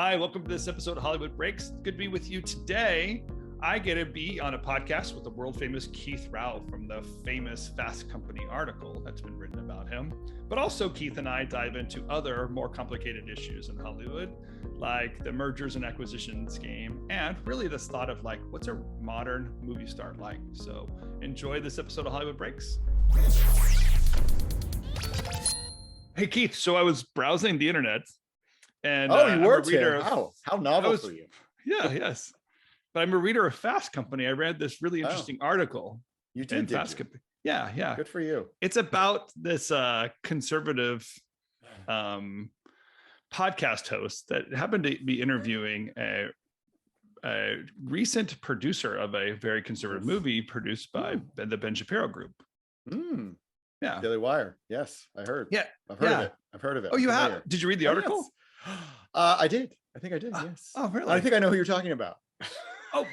Hi, welcome to this episode of Hollywood Breaks. Good to be with you today. I get to be on a podcast with the world famous Keith Rauch from the famous Fast Company article that's been written about him. But also Keith and I dive into other more complicated issues in Hollywood, like the mergers and acquisitions game, and really this thought of like, what's a modern movie star like? So enjoy this episode of Hollywood Breaks. Hey Keith, so I was browsing the internet and you were, Tim. Wow, how novel for you. Yeah, yes. But I'm a reader of Fast Company. I read this really interesting article. You did Fast Company. Yeah, yeah. Good for you. It's about this conservative podcast host that happened to be interviewing a recent producer of a very conservative movie produced by the Ben Shapiro Group. Yeah. Daily Wire. Yes, I heard. Yeah. I've heard of it. Oh, you have? Did you read the article? Yes. I did. I think I did. Yes. Oh, really? I think I know who you're talking about. Oh,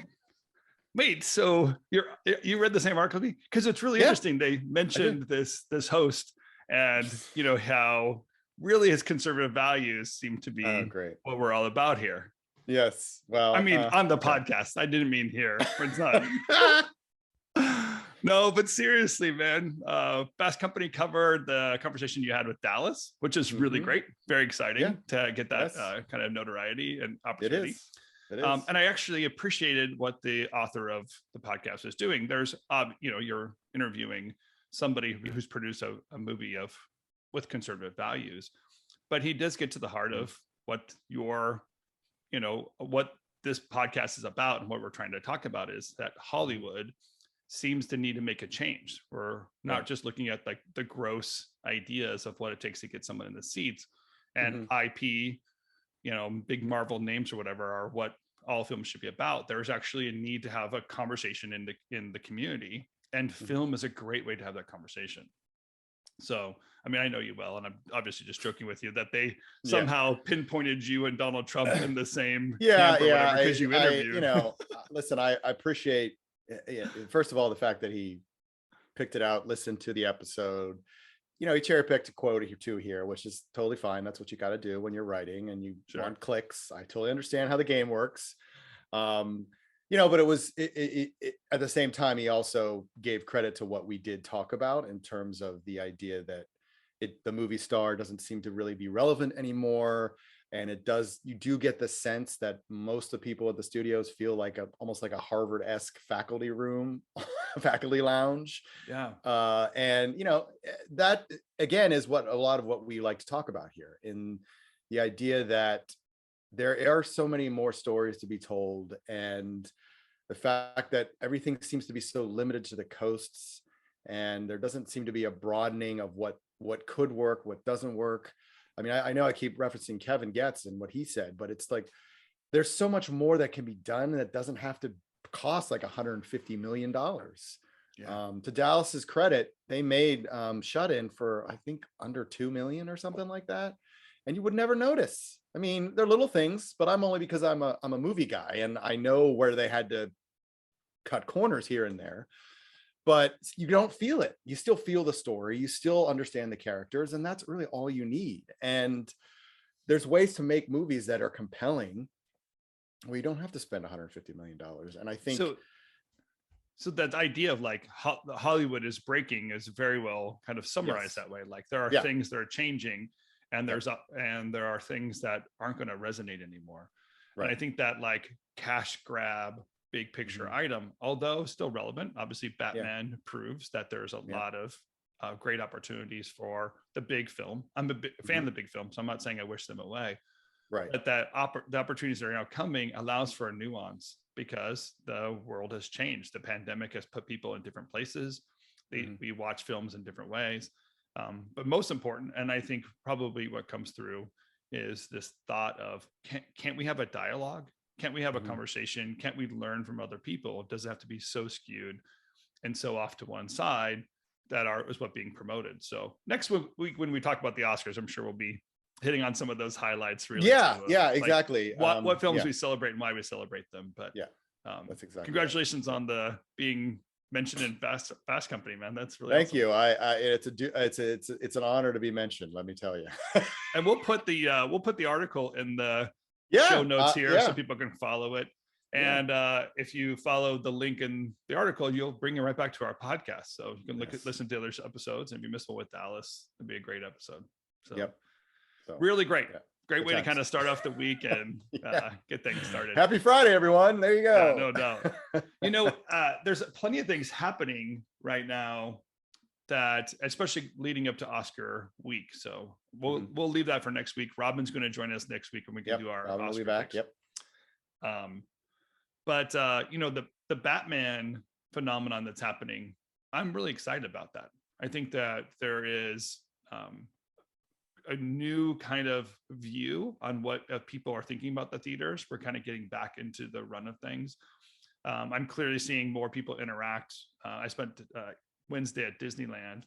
wait. So you read the same article? Because it's really interesting. They mentioned this host and how really his conservative vayues seem to be what we're all about here. Yes. Well, I mean, on the podcast. I didn't mean here. It's not. No, but seriously, man, Fast Company covered the conversation you had with Dallas, which is really great. Very exciting to get that kind of notoriety and opportunity. It is. And I actually appreciated what the author of the podcast is doing. There's, you're interviewing somebody who's produced a movie with conservative values, but he does get to the heart of what what this podcast is about. And what we're trying to talk about is that Hollywood seems to need to make a change. We're not just looking at like the gross ideas of what it takes to get someone in the seats and IP, big Marvel names or whatever are what all films should be about. There's actually a need to have a conversation in the community, and film is a great way to have that conversation. So, I mean, I know you well, and I'm obviously just joking with you that they somehow pinpointed you and Donald Trump in the same camp or whatever, because you interviewed. Listen, I appreciate first of all the fact that he picked it out, listened to the episode. He cherry picked a quote or two here, which is totally fine. That's what you got to do when you're writing and you want clicks. I totally understand how the game works. But it was at the same time, he also gave credit to what we did talk about in terms of the idea that the movie star doesn't seem to really be relevant anymore. And you do get the sense that most of the people at the studios feel like almost like a Harvard-esque faculty room, faculty lounge. Yeah. And that again is what a lot of what we like to talk about here, in the idea that there are so many more stories to be told, and the fact that everything seems to be so limited to the coasts, and there doesn't seem to be a broadening of what could work, what doesn't work. I mean, I know I keep referencing Kevin Getz and what he said, but it's like there's so much more that can be done that doesn't have to cost like $150 million. To Dallas's credit, they made Shut In for I think under 2 million or something like that, and you would never notice. I mean, they're little things, but I'm only because I'm a movie guy and I know where they had to cut corners here and there. But you don't feel it. You still feel the story. You still understand the characters. And that's really all you need. And there's ways to make movies that are compelling where you don't have to spend $150 million. And I think... So that idea of like Hollywood is breaking is very well kind of summarized that way. Like there are things that are changing, and there are things that aren't going to resonate anymore. Right. And I think that like cash grab, big picture item, although still relevant. Obviously, Batman proves that there's a lot of great opportunities for the big film. I'm a fan of the big film, so I'm not saying I wish them away. Right. But the opportunities that are now coming allows for a nuance because the world has changed. The pandemic has put people in different places. We watch films in different ways. But most important, and I think probably what comes through is this thought of can't we have a dialogue? Can't we have a conversation? Can't we learn from other people? Does it have to be so skewed and so off to one side that is what being promoted? So next week when we talk about the Oscars, I'm sure we'll be hitting on some of those highlights. Really, exactly. What films we celebrate and why we celebrate them. But that's exactly. Congratulations on the being mentioned in Fast Company, man. That's really thank awesome. you. It's an honor to be mentioned. Let me tell you. And we'll put the article in the show notes here so yeah. people can follow it. And if you follow the link in the article, you'll bring it right back to our podcast. So you can listen to other episodes. And if you missed one with Dallas, it'd be a great episode. So, so really great. Yeah. Great way to kind of start off the week and get things started. Happy Friday, everyone. There you go. No doubt. There's plenty of things happening right now that, especially leading up to Oscar week. So we'll leave that for next week. Robin's going to join us next week and we can do our Robin will be back. Picks. But the Batman phenomenon that's happening, I'm really excited about that. I think that there is a new kind of view on what people are thinking about the theaters. We're kind of getting back into the run of things. I'm clearly seeing more people interact. I spent Wednesday at Disneyland,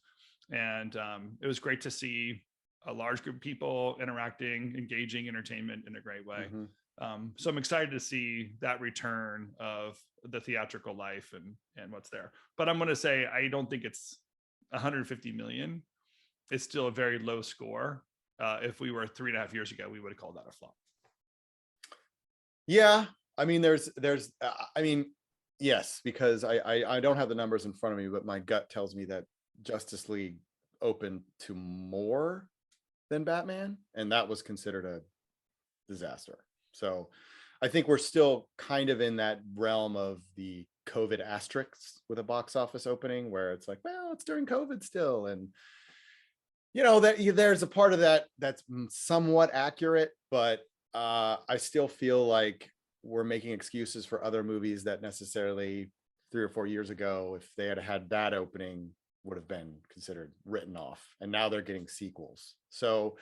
and it was great to see a large group of people interacting, engaging entertainment in a great way. So I'm excited to see that return of the theatrical life and what's there. But I'm going to say, I don't think it's 150 million. It's still a very low score. If we were 3.5 years ago, we would have called that a flop. Yeah. I mean, yes, because I don't have the numbers in front of me, but my gut tells me that Justice League opened to more than Batman, and that was considered a disaster. So I think we're still kind of in that realm of the COVID asterisks with a box office opening where it's like, well, it's during COVID still. And, that there's a part of that that's somewhat accurate, but I still feel like we're making excuses for other movies that necessarily 3 or 4 years ago, if they had had that opening, would have been considered written off. And now they're getting sequels. So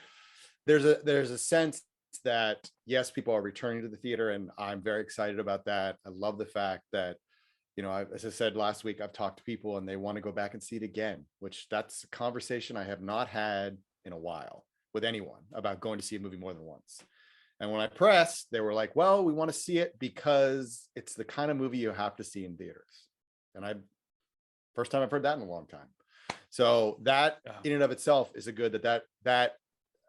there's a sense that yes, people are returning to the theater, and I'm very excited about that. I love the fact that, as I said last week, I've talked to people and they want to go back and see it again, which that's a conversation I have not had in a while with anyone about going to see a movie more than once. And when I pressed, they were like, well, we want to see it because it's the kind of movie you have to see in theaters. And first time I've heard that in a long time. So that in and of itself is a good that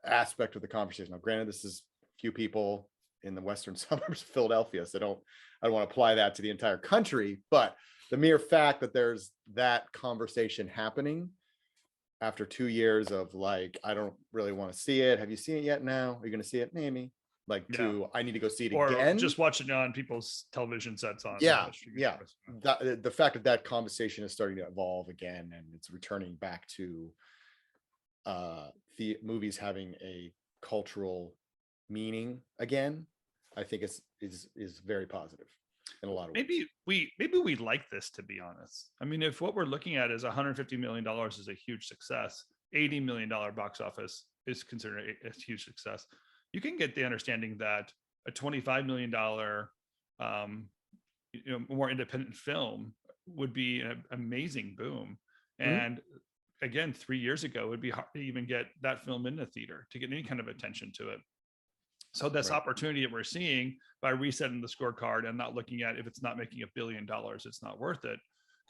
aspect of the conversation. Now, granted, this is few people in the western suburbs of Philadelphia, so I don't want to apply that to the entire country, but the mere fact that there's that conversation happening after 2 years of like, I don't really want to see it. Have you seen it yet? Now, are you going to see it? Maybe. I need to go see it again. Just watch it on people's television sets on. The fact that conversation is starting to evolve again, and it's returning back to the movies having a cultural meaning again, I think is very positive in a lot of ways. Maybe we like this, to be honest. I mean, if what we're looking at is $150 million is a huge success, $80 million box office is considered a huge success. You can get the understanding that a $25 million more independent film would be an amazing boom. And again, 3 years ago, it would be hard to even get that film in the theater to get any kind of attention to it. So this opportunity that we're seeing by resetting the scorecard and not looking at if it's not making $1 billion, it's not worth it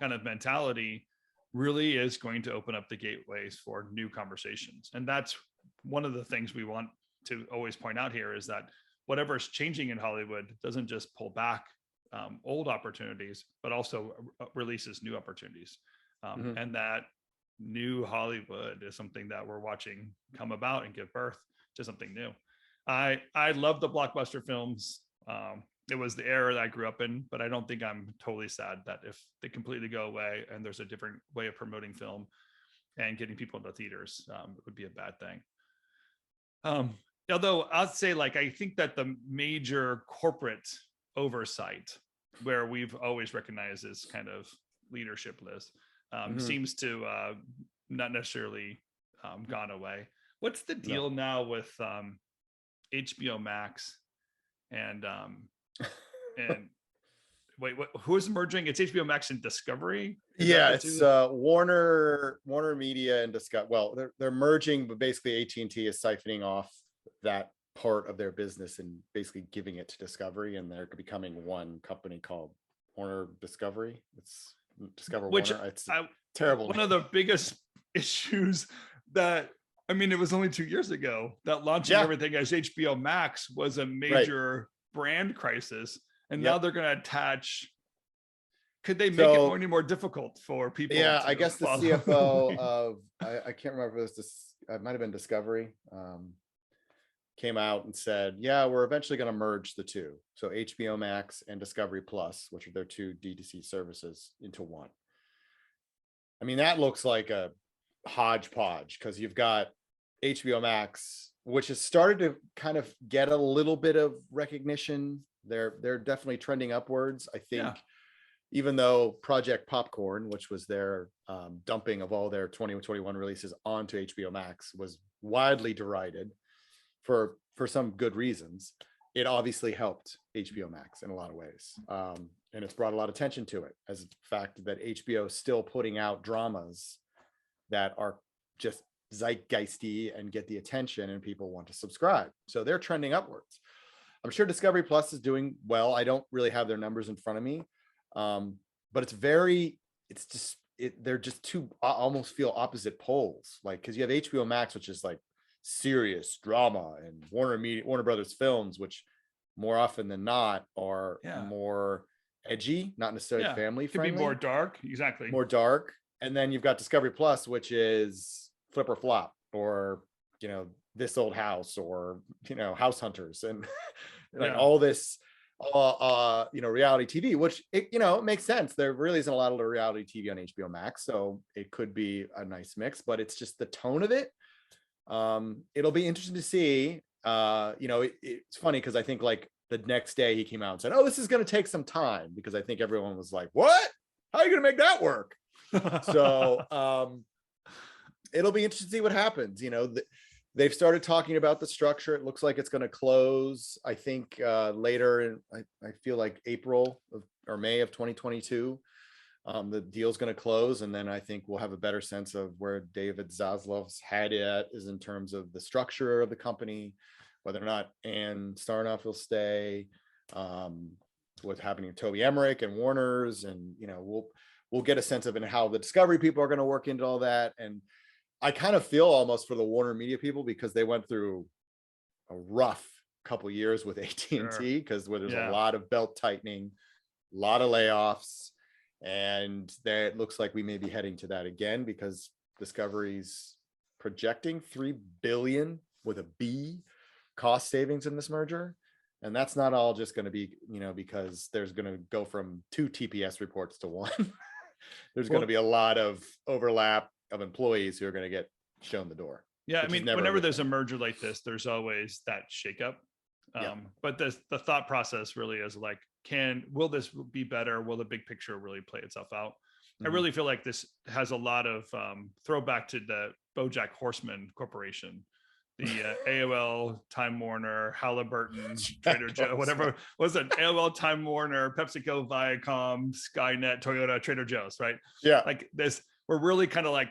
kind of mentality really is going to open up the gateways for new conversations. And that's one of the things we want to always point out here, is that whatever's changing in Hollywood doesn't just pull back old opportunities, but also releases new opportunities. And that new Hollywood is something that we're watching come about and give birth to something new. I love the blockbuster films. It was the era that I grew up in, but I don't think I'm totally sad that if they completely go away and there's a different way of promoting film and getting people into theaters, it would be a bad thing. Although I'll say, I think that the major corporate oversight, where we've always recognized as kind of leadership list, seems to not necessarily gone away. What's the deal now with hbomax and wait, who's merging? It's hbomax and Discovery? It's Warner Media and Discovery. Well, they're merging, but basically AT&T is siphoning off that part of their business and basically giving it to Discovery, and they're becoming one company called Warner Discovery. It's Discover Warner. It's terrible. One of the biggest issues that I mean, it was only 2 years ago that launching everything as HBO Max was a major brand crisis. And now they're going to attach. Could they make it any more difficult for people? Yeah, I guess the CFO of, I can't remember if it was it might have been Discovery, came out and said, yeah, we're eventually going to merge the two. So HBO Max and Discovery Plus, which are their two D2C services, into one. I mean, that looks like a hodgepodge because you've got HBO Max, which has started to kind of get a little bit of recognition. They're definitely trending upwards. I think even though Project Popcorn, which was their dumping of all their 2021 releases onto HBO Max, was widely derided for some good reasons, it obviously helped HBO Max in a lot of ways. And it's brought a lot of attention to it, as the fact that HBO is still putting out dramas that are just zeitgeisty and get the attention and people want to subscribe. So they're trending upwards. I'm sure Discovery Plus is doing well. I don't really have their numbers in front of me. But they're just two almost feel opposite poles. Like, because you have HBO Max, which is like serious drama, and Warner Brothers films, which more often than not are more edgy, not necessarily family friendly. Could be more dark, exactly. More dark. And then you've got Discovery Plus, which is Flip or Flop, or This Old House, or House Hunters, and like all this reality TV, which it makes sense. There really isn't a lot of reality TV on HBO Max, so it could be a nice mix, but it's just the tone of it. It'll be interesting to see. It's funny because I think like the next day he came out and said, oh, this is going to take some time, because I think everyone was like, what? How are you going to make that work? So it'll be interesting to see what happens. They've started talking about the structure. It looks like it's going to close, I think, later in, I feel like April or May of 2022. The deal's going to close, and then I think we'll have a better sense of where David Zaslav's head is in terms of the structure of the company, whether or not Ann Starnoff will stay, what's happening with Toby Emmerich and Warner's, and we'll get a sense of how the Discovery people are going to work into all that. And I kind of feel almost for the Warner Media people, because they went through a rough couple years with AT&T, because where there's a lot of belt tightening, a lot of layoffs, and that it looks like we may be heading to that again, because Discovery's projecting $3 billion with a B cost savings in this merger. And that's not all just going to be, because there's going to go from 2 TPS reports to 1. There's going to be a lot of overlap of employees who are going to get shown the door. Yeah, I mean, whenever there's a merger like this, there's always that shakeup. But the thought process really is like, will this be better? Will the big picture really play itself out? Mm-hmm. I really feel like this has a lot of throwback to the BoJack Horseman Corporation, the AOL, Time Warner, Halliburton, Trader Joe, whatever was it? AOL, Time Warner, PepsiCo, Viacom, Skynet, Toyota, Trader Joe's, right? Yeah, like this. We're really kind of like,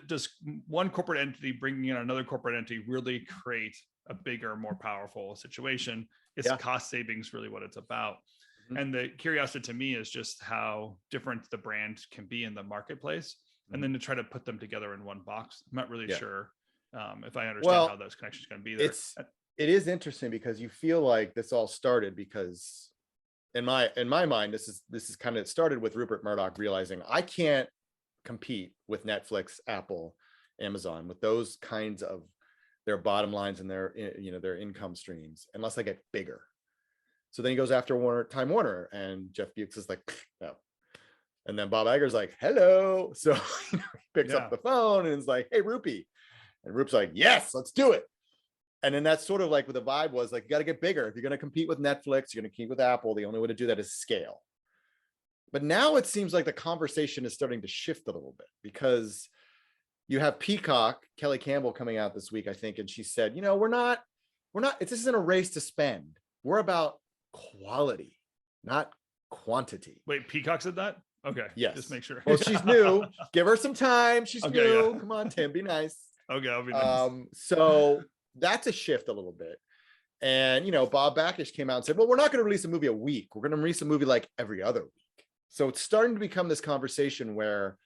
does one corporate entity bringing in another corporate entity really create a bigger, more powerful situation? It's cost savings really what it's about. Mm-hmm. And the curiosity to me is just how different the brand can be in the marketplace, and then to try to put them together in one box. I'm not really sure if I understand how those connections can be there. It is interesting because you feel like this all started because in my mind, this is kind of started with Rupert Murdoch realizing I can't compete with Netflix, Apple, Amazon, with those kinds of their bottom lines and their their income streams unless I get bigger. So then he goes after Time Warner, and Jeff Bezos is like, no. And then Bob Iger's like, hello. So he picks up the phone and is like, hey, Rupee. And Rupe's like, yes, let's do it. And then that's sort of like what the vibe was, like, you got to get bigger. If you're going to compete with Netflix, you're going to compete with Apple. The only way to do that is scale. But now it seems like the conversation is starting to shift a little bit, because you have Peacock, Kelly Campbell, coming out this week, I think. And she said, this isn't a race to spend. We're about quality, not quantity. Wait, Peacock said that? Okay. Yes. Just make sure. Well, she's new. Give her some time. She's new. Yeah. Come on, Tim, be nice. Okay, I'll be nice. So that's a shift a little bit. And, Bob Bakish came out and said, well, we're not going to release a movie a week. We're going to release a movie like every other week. So it's starting to become this conversation where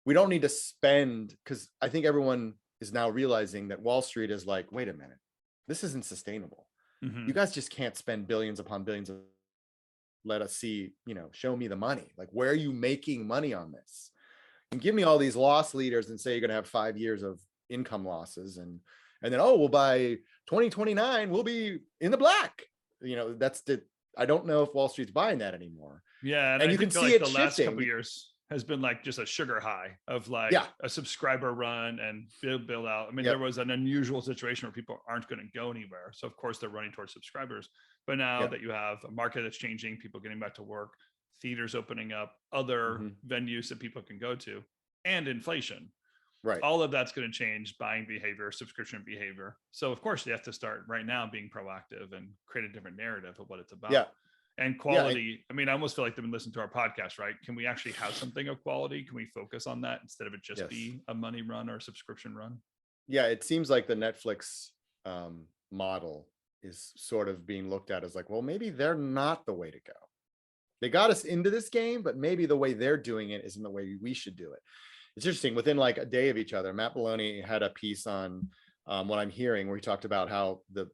we don't need to spend, because I think everyone is now realizing that Wall Street is like, wait a minute, this isn't sustainable. Mhm. You guys just can't spend billions upon billions of, let us see, show me the money. Like, where are you making money on this? And give me all these loss leaders and say you're going to have 5 years of income losses. And then, oh, well, by 2029, we'll be in the black. I don't know if Wall Street's buying that anymore. Yeah. And you can see it the last shifting. couple of years has been like just a sugar high of like a subscriber run and build out. I mean, there was an unusual situation where people aren't going to go anywhere. So of course they're running towards subscribers. But now that you have a market that's changing, people getting back to work, theaters opening up, other venues that people can go to, and inflation. Right. All of that's going to change buying behavior, subscription behavior. So of course you have to start right now being proactive and create a different narrative of what it's about. Yeah. And quality. I mean, I almost feel like they've been listening to our podcast, right? Can we actually have something of quality? Can we focus on that instead of it just be a money run or a subscription run? Yeah. It seems like the Netflix model is sort of being looked at as like, well, maybe they're not the way to go. They got us into this game, but maybe the way they're doing it isn't the way we should do it. It's interesting. Within like a day of each other, Matt Maloney had a piece on What I'm Hearing, where he talked about how the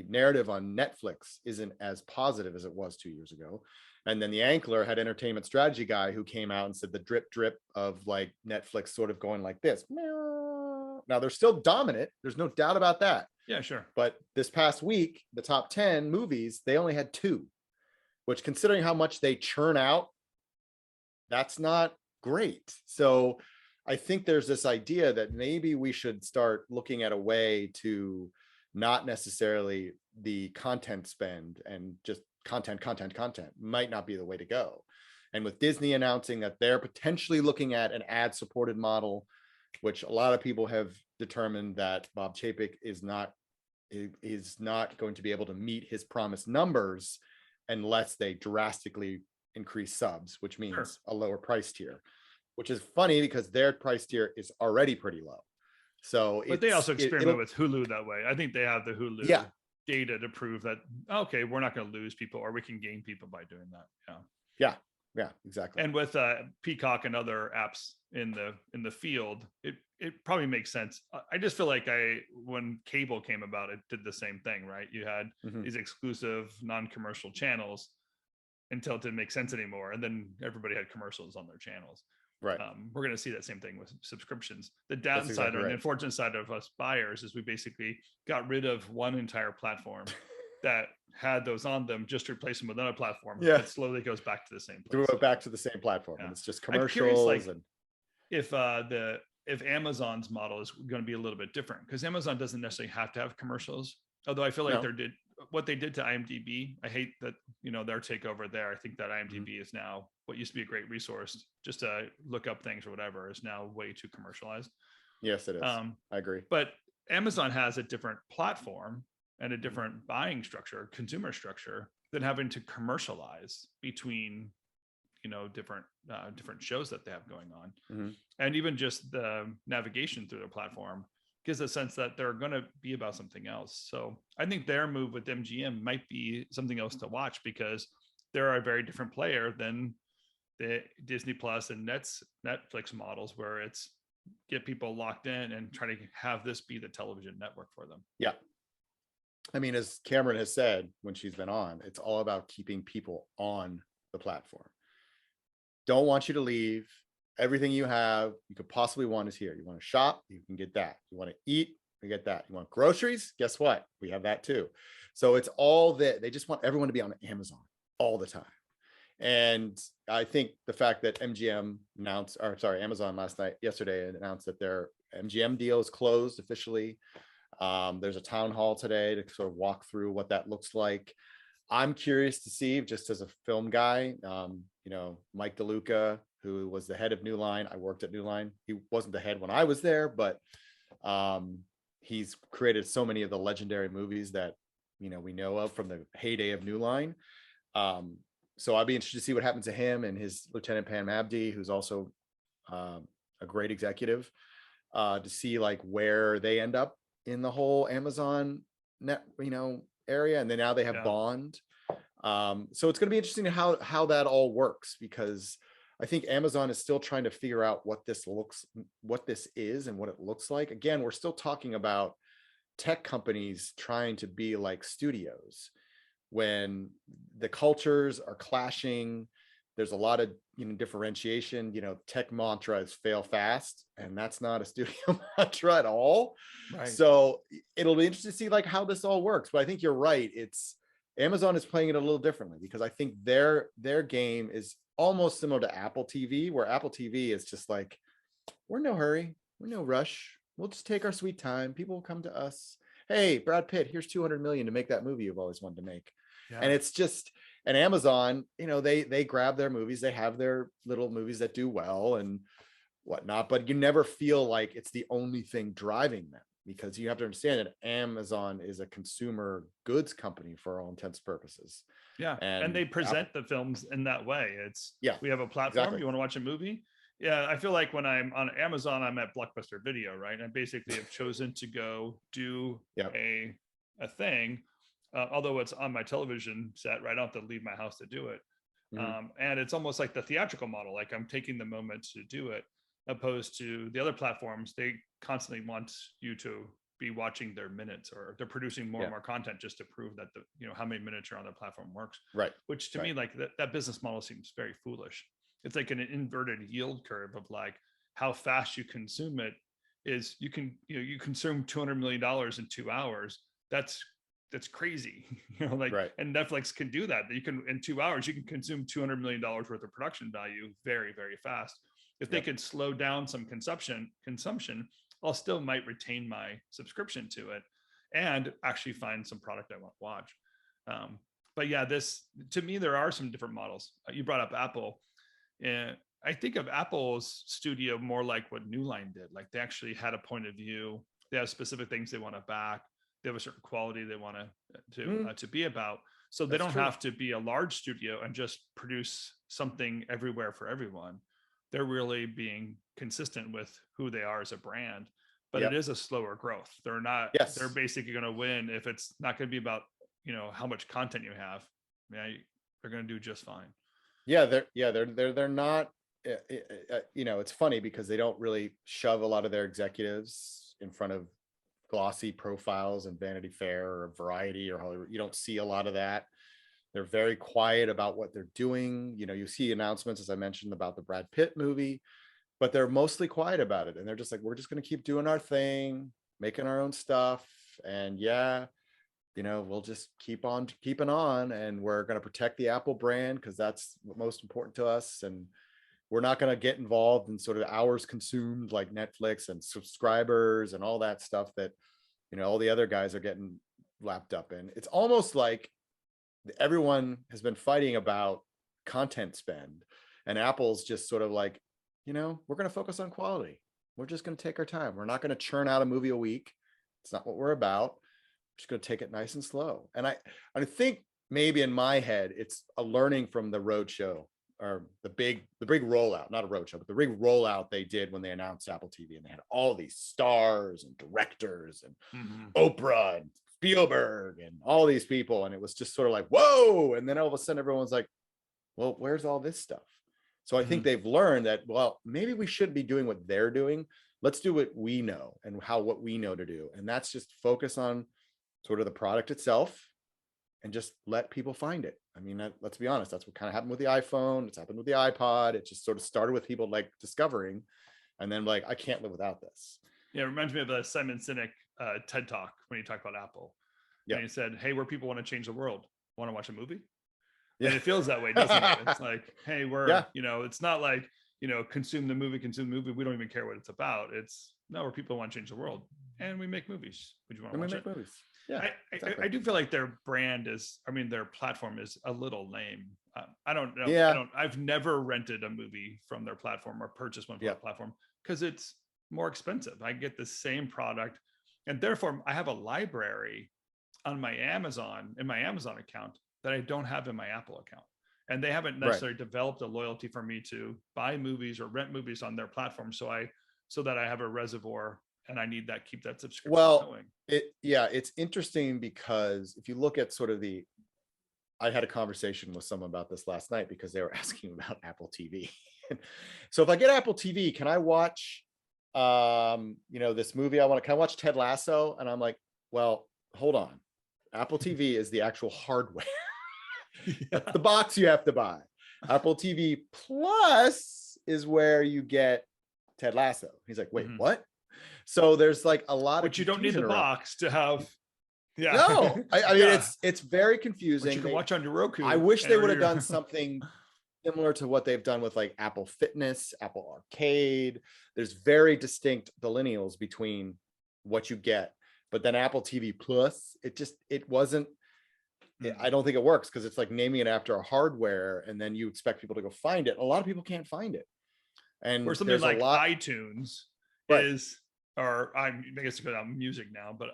narrative on Netflix isn't as positive as it was 2 years ago. And then the Ankler had entertainment strategy guy who came out and said the drip drip of like Netflix sort of going like this. Now they're still dominant. There's no doubt about that. Yeah, sure. But this past week, the top 10 movies, they only had 2, which, considering how much they churn out, that's not great. So I think there's this idea that maybe we should start looking at a way to not necessarily the content spend, and just content might not be the way to go. And with Disney announcing that they're potentially looking at an ad supported model, which a lot of people have determined that Bob Chapek is not going to be able to meet his promised numbers unless they drastically increase subs, which means a lower price tier, which is funny because their price tier is already pretty low. So, but they also experiment with Hulu that way. I think they have the Hulu data to prove that, okay, we're not going to lose people, or we can gain people by doing that. Yeah, exactly. And with Peacock and other apps in the field, it probably makes sense. I just feel like when cable came about, it did the same thing, right? You had these exclusive non-commercial channels until it didn't make sense anymore, and then everybody had commercials on their channels. Right. We're going to see that same thing with subscriptions. The downside or the unfortunate side of us buyers is we basically got rid of one entire platform that had those on them, just to replace them with another platform. It slowly goes back to the same place. Threw it back to the same platform. And it's just commercials. Curious, if Amazon's model is going to be a little bit different, because Amazon doesn't necessarily have to have commercials. Although I feel like what they did to IMDb, I hate that, their takeover there. I think that IMDb is now what used to be a great resource just to look up things or whatever is now way too commercialized. Yes, it is. I agree. But Amazon has a different platform and a different buying structure, consumer structure, than having to commercialize between, different shows that they have going on. And even just the navigation through their platform gives a sense that they're going to be about something else. So I think their move with MGM might be something else to watch, because they're a very different player than the Disney Plus and Netflix models, where it's get people locked in and try to have this be the television network for them. Yeah. I mean, as Cameron has said when she's been on, it's all about keeping people on the platform. Don't want you to leave. Everything you could possibly want is here. You want to shop, you can get that. You want to eat, you get that. You want groceries? Guess what? We have that too. So it's all that. They just want everyone to be on Amazon all the time. And I think the fact that Amazon yesterday announced that their MGM deal is closed officially. There's a town hall today to sort of walk through what that looks like. I'm curious to see, just as a film guy, Mike DeLuca, who was the head of New Line. I worked at New Line. He wasn't the head when I was there, but he's created so many of the legendary movies that, we know of from the heyday of New Line. So I'd be interested to see what happens to him and his Lieutenant Pam Abdi, who's also a great executive, to see like where they end up in the whole Amazon area. And then now they have Bond. So it's going to be interesting how that all works, because I think Amazon is still trying to figure out what this is and what it looks like. Again, we're still talking about tech companies trying to be like studios when the cultures are clashing. There's a lot of differentiation. Tech mantra is fail fast, and that's not a studio mantra at all. Right. So it'll be interesting to see like how this all works. But I think you're right. It's Amazon is playing it a little differently, because I think their game is almost similar to Apple TV, where Apple TV is just like, we're in no hurry, we're no rush. We'll just take our sweet time. People will come to us. Hey, Brad Pitt, here's 200 million to make that movie you've always wanted to make. Yeah. And it's just, and Amazon, they grab their movies. They have their little movies that do well and whatnot, but you never feel like it's the only thing driving them, because you have to understand that Amazon is a consumer goods company for all intents and purposes. Yeah. And they present the films in that way. It's, we have a platform. Exactly. You want to watch a movie? Yeah, I feel like when I'm on Amazon, I'm at Blockbuster Video, right? I basically have chosen to go do a thing, although it's on my television set, right? I don't have to leave my house to do it. And it's almost like the theatrical model, like I'm taking the moment to do it, opposed to the other platforms. They constantly want you to be watching their minutes, or they're producing more and more content just to prove that how many minutes you're on their platform works. Right. Which to me, like that business model seems very foolish. It's like an inverted yield curve of like how fast you consume it is. You you consume $200 million in 2 hours. That's crazy, and Netflix can do that. You can, in 2 hours, you can consume $200 million worth of production value very, very fast. If they could slow down some consumption, I'll still might retain my subscription to it and actually find some product I want to watch. But yeah, to me, there are some different models. You brought up Apple. And I think of Apple's studio more like what New Line did. Like they actually had a point of view. They have specific things they want to back. They have a certain quality they want to be about. So they don't have to be a large studio and just produce something everywhere for everyone. They're really being consistent with who they are as a brand. But it is a slower growth. They're not. They're basically going to win if it's not going to be about how much content you have. Yeah, they're going to do just fine. They're not, it's funny because they don't really shove a lot of their executives in front of glossy profiles and Vanity Fair or Variety or Hollywood. You don't see a lot of that. They're very quiet about what they're doing. You see announcements, as I mentioned, about the Brad Pitt movie, but they're mostly quiet about it. And they're just like, we're just going to keep doing our thing, making our own stuff. And we'll just keep on keeping on, and we're going to protect the Apple brand because that's what's most important to us. And we're not going to get involved in sort of hours consumed like Netflix and subscribers and all that stuff that, all the other guys are getting lapped up in. It's almost like everyone has been fighting about content spend, and Apple's just sort of like, we're going to focus on quality. We're just going to take our time. We're not going to churn out a movie a week. It's not what we're about. Just going to take it nice and slow. And I think maybe in my head, it's a learning from the roadshow, or the big rollout, not a roadshow, but the big rollout they did when they announced Apple TV, and they had all these stars and directors and Oprah and Spielberg and all these people. And it was just sort of like, whoa. And then all of a sudden everyone's like, well, where's all this stuff? So I think they've learned that, well, maybe we shouldn't be doing what they're doing. Let's do what we know and what we know to do. And that's just focus on sort of the product itself and just let people find it. I mean, let's be honest, that's what kind of happened with the iPhone. It's happened with the iPod. It just sort of started with people like discovering, and then like, I can't live without this. Yeah, it reminds me of the Simon Sinek TED Talk when he talked about Apple. Yeah. And he said, hey, where people want to change the world, want to watch a movie? Yeah. And it feels that way, doesn't it? It's like, hey, we're, it's not like, consume the movie. We don't even care what it's about. It's where people want to change the world. And we make movies. Would you want to watch it? Movies. Yeah, exactly. I do feel like their brand is, their platform is a little lame. I don't know. Yeah. I've never rented a movie from their platform or purchased one from their platform because it's more expensive. I get the same product, and therefore I have a library on my Amazon, in my Amazon account, that I don't have in my Apple account. And they haven't necessarily developed a loyalty for me to buy movies or rent movies on their platform. So that I have a reservoir, and I need keep that subscription going. It's interesting because if you look at sort of the I had a conversation with someone about this last night because they were asking about Apple TV. So if I get Apple TV, can I watch, this movie can I watch Ted Lasso? And I'm like, well, hold on. Apple TV is the actual hardware. That's the box you have to buy. Apple TV Plus is where you get Ted Lasso. He's like, wait, what? So there's like a lot but of, you don't need the box to have. Yeah. No, I mean, it's very confusing. But you can watch on your Roku. I wish they would have done something similar to what they've done with like Apple Fitness, Apple Arcade. There's very distinct delineals between what you get, but then Apple TV Plus, it wasn't. I don't think it works because it's like naming it after a hardware, and then you expect people to go find it. A lot of people can't find it, and or something like iTunes is. Or I guess because I'm music now, but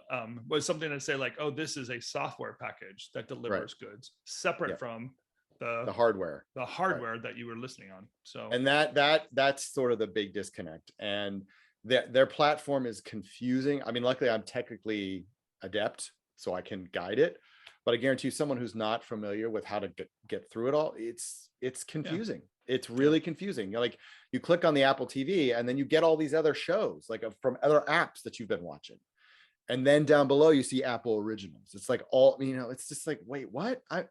was something to say like, oh, this is a software package that delivers goods separate from the hardware that you were listening on. So, and that's sort of the big disconnect, and their platform is confusing. I mean, luckily I'm technically adept, so I can guide it, but I guarantee you someone who's not familiar with how to get through it all, it's confusing. It's really confusing. Like you click on the Apple TV and then you get all these other shows like from other apps that you've been watching. And then down below you see Apple Originals. It's like it's just like, wait, what? I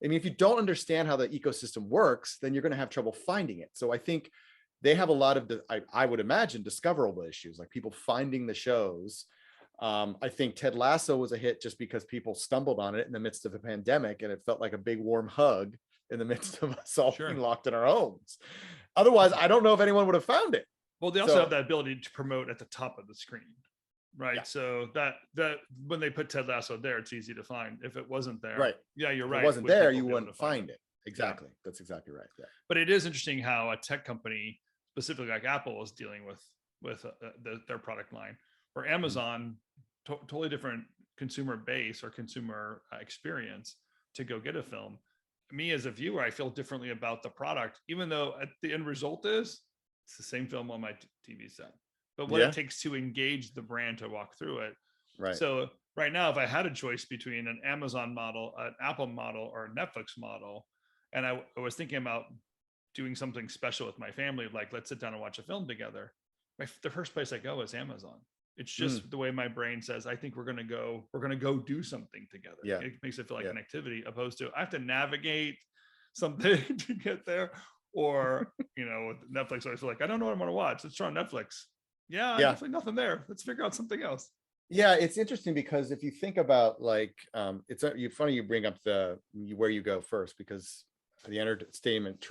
mean, if you don't understand how the ecosystem works, then you're going to have trouble finding it. So I think they have a lot of, I would imagine, discoverable issues, like people finding the shows. I think Ted Lasso was a hit just because people stumbled on it in the midst of a pandemic and it felt like a big warm hug in the midst of us all being locked in our homes. Otherwise, I don't know if anyone would have found it. Well, they also have that ability to promote at the top of the screen, right? Yeah. So that when they put Ted Lasso there, it's easy to find. If it wasn't there, right? Yeah, you're right. If it wasn't there, you wouldn't find it. Exactly. Yeah. That's exactly right. Yeah. But it is interesting how a tech company, specifically like Apple, is dealing with their product line, or Amazon, totally different consumer base or consumer experience to go get a film. Me as a viewer, I feel differently about the product, even though at the end result is it's the same film on my TV set. But what it takes to engage the brand to walk through it. Right. So right now, if I had a choice between an Amazon model, an Apple model, or a Netflix model, and I was thinking about doing something special with my family, like let's sit down and watch a film together, the first place I go is Amazon. It's just the way my brain says, I think we're going to go do something together. Yeah. It makes it feel like an activity, opposed to I have to navigate something to get there. Or, with Netflix, I feel like, I don't know what I want to watch. Let's try on Netflix. Yeah. Definitely nothing there. Let's figure out something else. Yeah. It's interesting because if you think about like, it's funny you bring up where you go first, because the entertainment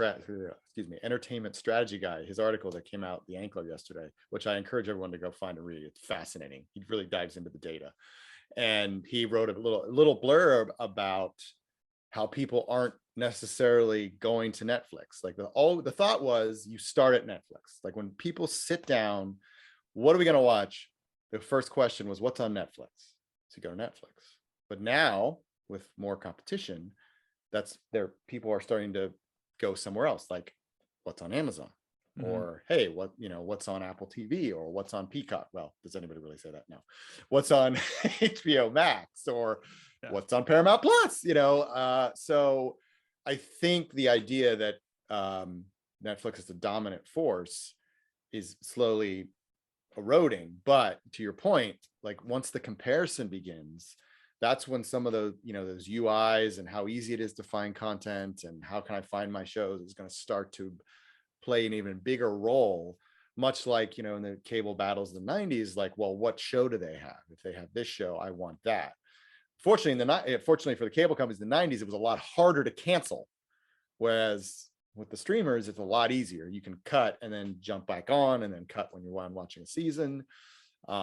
strategy guy, his article that came out, The Ankler, yesterday, which I encourage everyone to go find and read. It's fascinating. He really dives into the data, and he wrote a little blurb about how people aren't necessarily going to Netflix. Like the thought was you start at Netflix. Like when people sit down, what are we going to watch? The first question was, what's on Netflix? So you go to Netflix. But now with more competition, people are starting to go somewhere else, like what's on Amazon, or hey, what's on Apple TV, or what's on Peacock? Well, does anybody really say that? No. What's on hbomax, or what's on Paramount Plus? So I think the idea that Netflix is the dominant force is slowly eroding. But to your point, like once the comparison begins, that's when some of those, those UIs and how easy it is to find content and how can I find my shows is going to start to play an even bigger role, much like, in the cable battles of the 90s, like, well, what show do they have? If they have this show, I want that. Fortunately for the cable companies in the 90s, it was a lot harder to cancel. Whereas with the streamers, it's a lot easier. You can cut and then jump back on and then cut when you're watching a season.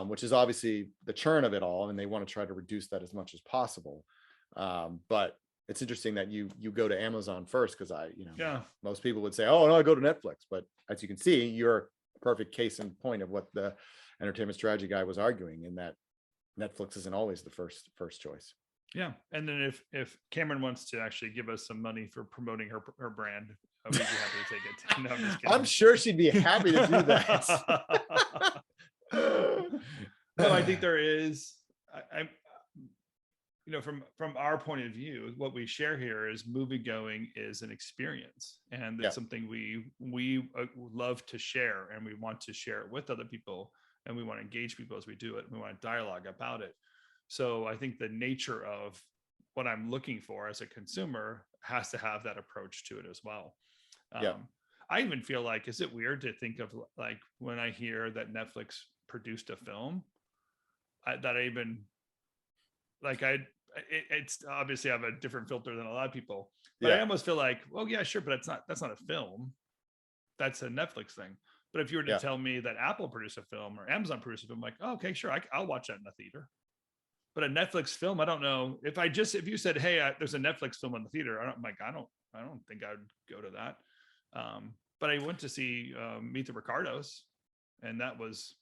Which is obviously the churn of it all, and they want to try to reduce that as much as possible. But it's interesting that you go to Amazon first, because most people would say, oh no, I go to Netflix. But as you can see, you're a perfect case in point of what the entertainment strategy guy was arguing, in that Netflix isn't always the first choice. Yeah, and then if Cameron wants to actually give us some money for promoting her brand, we'd be happy to take it. No, I'm just kidding. I'm sure she'd be happy to do that. No, I think there is. from our point of view, what we share here is movie going is an experience, and it's something we love to share, and we want to share it with other people, and we want to engage people as we do it. We want to dialogue about it. So I think the nature of what I'm looking for as a consumer has to have that approach to it as well. I even feel like, is it weird to think of like when I hear that Netflix produced a film, it's obviously I have a different filter than a lot of people, but I almost feel like, well, yeah, sure, but that's not a film. That's a Netflix thing. But if you were to tell me that Apple produced a film or Amazon produced a film, I'm like, oh, okay, sure, I'll watch that in the theater. But a Netflix film, I don't know if you said, hey, there's a Netflix film in the theater, I don't think I'd go to that. But I went to see Meet the Ricardos, and that was,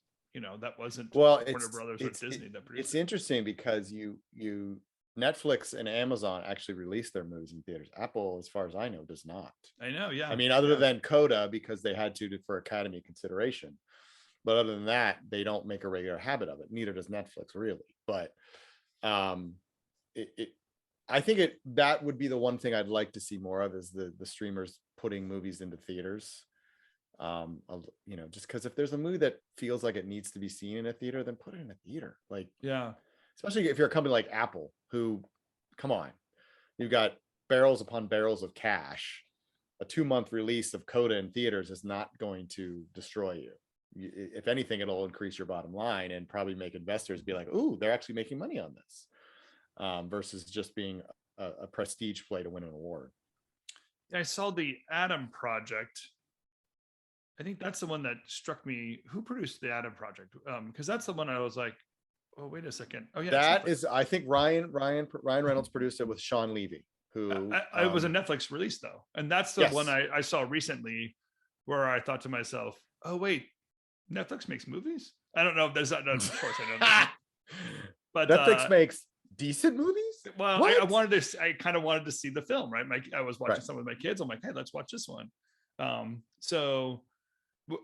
that wasn't Warner Brothers or Disney that produced. It's interesting because Netflix and Amazon actually release their movies in theaters. Apple, as far as I know, does not. I know, yeah. I mean, other than Coda, because they had to for Academy consideration. But other than that, they don't make a regular habit of it. Neither does Netflix, really. But I think that would be the one thing I'd like to see more of, is the streamers putting movies into theaters. Just because if there's a movie that feels like it needs to be seen in a theater, then put it in a theater. Like, especially if you're a company like Apple, who, come on, you've got barrels upon barrels of cash. A 2-month release of Coda in theaters is not going to destroy you. If anything, it'll increase your bottom line and probably make investors be like, ooh, they're actually making money on this, versus just being a prestige play to win an award. I saw the Adam Project. I think that's the one that struck me. Who produced the Adam Project? Because that's the one I was like, oh, wait a second. Oh yeah, that is, I think Ryan Reynolds produced it with Sean Levy, who it was a Netflix release though, and that's the one I saw recently, where I thought to myself, oh wait, Netflix makes movies? I don't know if there's that. Of course I know that. But Netflix makes decent movies. Well, I kind of wanted to see the film, right? I was watching some with my kids. I'm like, hey, let's watch this one. So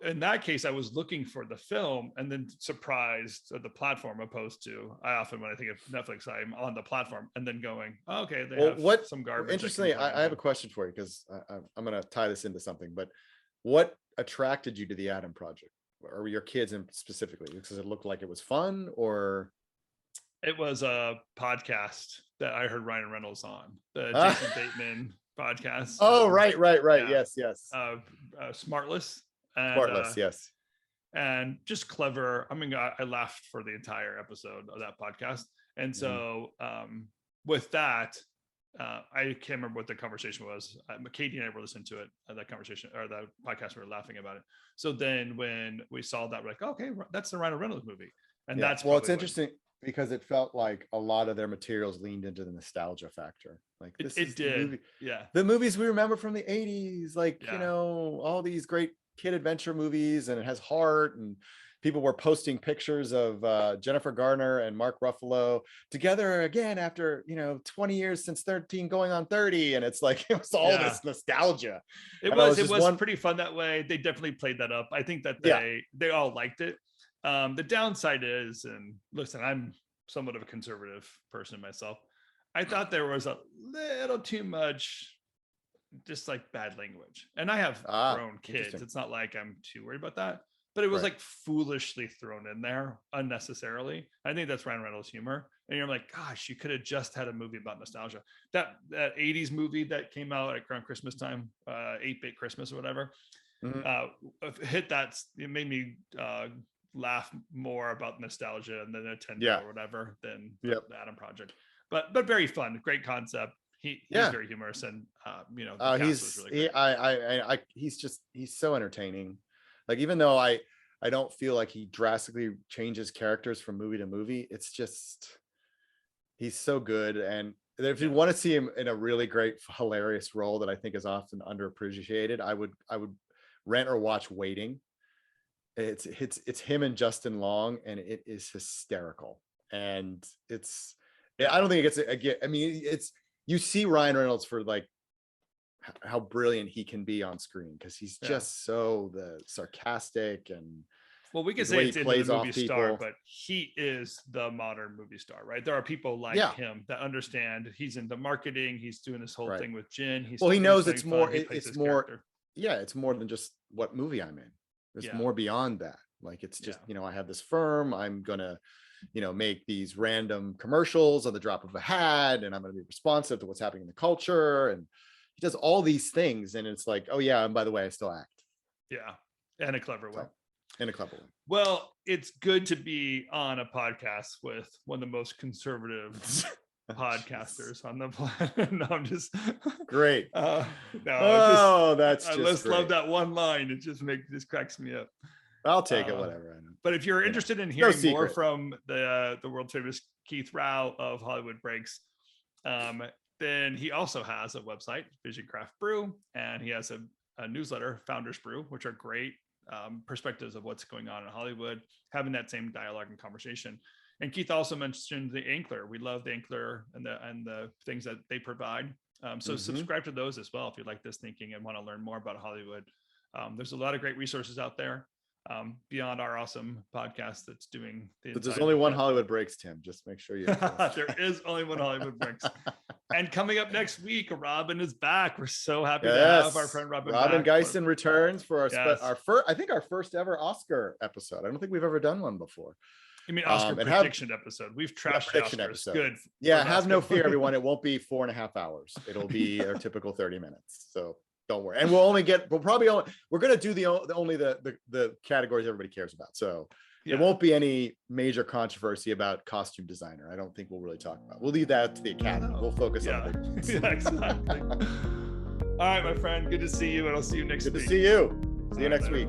in that case, I was looking for the film and then surprised at the platform, opposed to, I often, when I think of Netflix, I'm on the platform and then going, oh, okay, they have some garbage. Interestingly, I have a question for you, because I'm going to tie this into something, but what attracted you to the Adam Project, or your kids in specifically? Because it looked like it was fun, or? It was a podcast that I heard Ryan Reynolds on, the Jason Bateman podcast. Oh, right. Yeah. Yes. Smartless. Smartless, yes. And just clever. I mean, I laughed for the entire episode of that podcast. And so with that, I can't remember what the conversation was. Katie and I were listening to it, that conversation, or the podcast, we were laughing about it. So then when we saw that, we're like, okay, that's the Ryan Reynolds movie. And that's, well, it's interesting because it felt like a lot of their materials leaned into the nostalgia factor. Like it did. The movies we remember from the 80s, like, all these great kid adventure movies, and it has heart, and people were posting pictures of Jennifer Garner and Mark Ruffalo together again after 20 years since 13 going on 30, and it's like it was all this nostalgia. It was pretty fun that way. They definitely played that up. I think that they all liked it. The downside is, and listen, I'm somewhat of a conservative person myself, I thought there was a little too much just like bad language, and I have grown kids. It's not like I'm too worried about that, but it was like foolishly thrown in there unnecessarily. I think that's Ryan Reynolds humor, and you're like, gosh, you could have just had a movie about nostalgia. That 80s movie that came out around Christmas time, 8-Bit Christmas or whatever, hit that. It made me laugh more about nostalgia and the Nintendo or whatever than the Adam Project, but very fun, great concept. He's very humorous, and the cast was really great. He's so entertaining. Like, even though I don't feel like he drastically changes characters from movie to movie, it's just, he's so good. And if you want to see him in a really great, hilarious role that I think is often underappreciated, I would rent or watch Waiting. It's him and Justin Long, and it is hysterical. And I don't think it gets I mean, you see Ryan Reynolds for like how brilliant he can be on screen, because he's just so sarcastic, and Well, we can The say way it's he into plays the off movie star, people. but he is the modern movie star, right? There are people like Yeah. him that understand. He's into marketing. He's doing this whole Right. thing with gin. He's Well, he he's knows having it's fun. more. He plays It's his more. character. Yeah, it's more than just what movie I'm in. There's Yeah. more beyond that. Like it's just, Yeah. you know, I have this firm. I'm gonna, you know, make these random commercials on the drop of a hat, and I'm gonna be responsive to what's happening in the culture. And he does all these things, and it's like, oh yeah, and by the way, I still act. Yeah, in a clever way. So, in a clever way. Well, it's good to be on a podcast with one of the most conservative podcasters on the planet. No, I'm just Great. No, That's I just just great. love that one line. It just cracks me up. I'll take it, whatever. I know. But if you're interested in hearing more from the world famous Keith Rauch of Hollywood Breaks, then he also has a website, Vision Craft Brew, and he has a newsletter, Founders Brew, which are great perspectives of what's going on in Hollywood, having that same dialogue and conversation. And Keith also mentioned the Ankler. We love the Ankler and the things that they provide. So subscribe to those as well if you like this thinking and want to learn more about Hollywood. There's a lot of great resources out there beyond our awesome podcast that's doing but there's only one Hollywood Breaks, Tim. Just make sure you there is only one Hollywood Breaks. And coming up next week, Robin is back. We're so happy to have our friend Robin back. Geisen returns for our first, I think our first ever Oscar episode. I don't think we've ever done one before. You mean Oscar prediction episode? We've trashed prediction Oscars. episode. Good. Yeah, have no fear, everyone. It won't be 4.5 hours. It'll be our typical 30 minutes. So don't worry. And we're going to do the categories everybody cares about. So there won't be any major controversy about costume designer. I don't think we'll really talk about. We'll leave that to the Academy. We'll focus on the big ones. Yeah, exactly. All right, my friend. Good to see you, and I'll see you next week. Good to see you. See you next week.